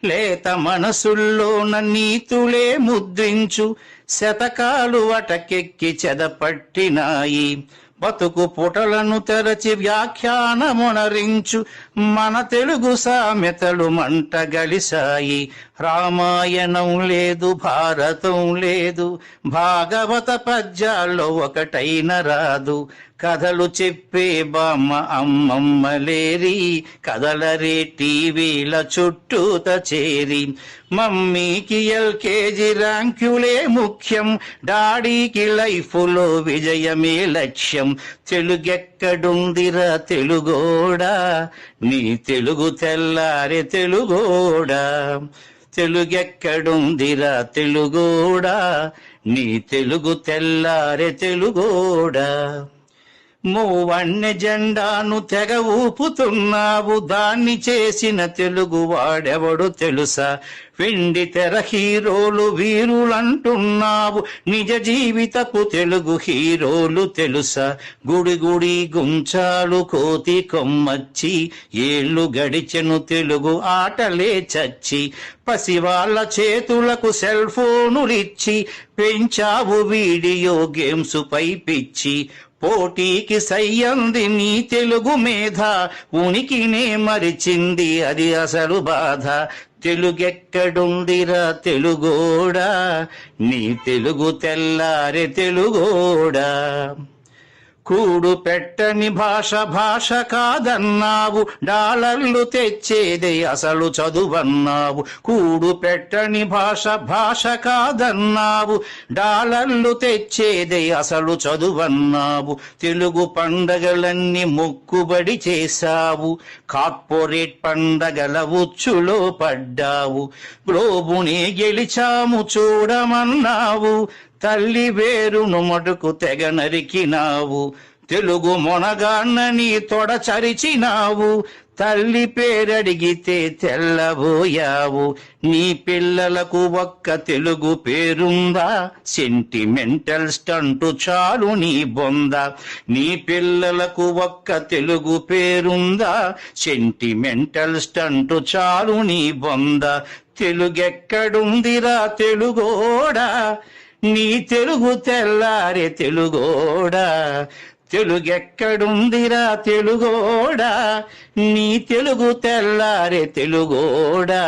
లేత మనసుల్లోన నీతులే ముద్రించు శతకాలు అటకెక్కి చెదపట్టినాయి. బతుకు పుటలను తెరచి వ్యాఖ్యానమునరించు మన తెలుగు సామెతలు మంట గలిసాయి. రామాయణం లేదు, భారతం లేదు, భాగవత పద్యాల్లో ఒకటైన రాదు. కథలు చెప్పే బామ్మ అమ్మమ్మ లేరి, కథలరే టీవీల చుట్టూత చేరి. మమ్మీకి ఎల్కేజీ ర్యాంకులే ముఖ్యం, డాడీకి లైఫ్లో విజయమే లక్ష్యం. తెలుగెక్కడుందిరా తెలుగోడా, నీ తెలుగు తెల్లారే తెలుగోడా. తెలుగెక్కడుందిరా తెలుగోడా, నీ తెలుగు తెల్లారే తెలుగోడా. మూవన్నె జెండాను తెగ ఊపుతున్నావు, దాన్ని చేసిన తెలుగు వాడెవడు తెలుసా? వెండి తెర హీరోలు వీరులంటున్నావు, నిజ జీవితపు తెలుగు హీరోలు తెలుసా? గుడి గుడి గుంచాలు కోతి కొమ్మచ్చి, ఏళ్ళు గడిచెను తెలుగు ఆటలే చచ్చి. పసివాళ్ళ చేతులకు సెల్ ఫోనులిచ్చి పెంచావు వీడియో గేమ్స్ పై పిచ్చి. పోటీకి సయ్యంది నీ తెలుగు మేధ, ఉనికినే మరిచింది అది అసలు బాధ. తెలుగెక్కడుందిరా తెలుగోడా, నీ తెలుగు తెల్లారే తెలుగోడా. కూడు పెట్టని భాష భాష కాదన్నావు, డాలర్లు తెచ్చేదే అసలు చదువన్నావు. కూడు పెట్టని భాష భాష కాదన్నావు, డాలర్లు తెచ్చేదే అసలు చదువన్నావు. తెలుగు పండగలన్నీ మొక్కుబడి చేశావు, కార్పొరేట్ పండగల ఉచ్చులో పడ్డావు. గ్లోబుని గెలిచాము చూడమన్నావు, తల్లి వేరును మటుకు తెగ నరికినావు. తెలుగు మొనగాన్నని తొడ చరిచినావు, తల్లి పేరడిగితే తెల్లబోయావు. నీ పిల్లలకు ఒక్క తెలుగు పేరుందా, సెంటిమెంటల్ స్టంటు చాలు నీ బొంద. నీ పిల్లలకు ఒక్క తెలుగు పేరుందా, సెంటిమెంటల్ స్టంటు చాలు నీ బొంద. తెలుగెక్కడుందిరా తెలుగోడా, నీ తెలుగు తెల్లారే తెలుగోడా. తెలుగెక్కడుందిరా తెలుగోడా, నీ తెలుగు తెల్లారే తెలుగోడా.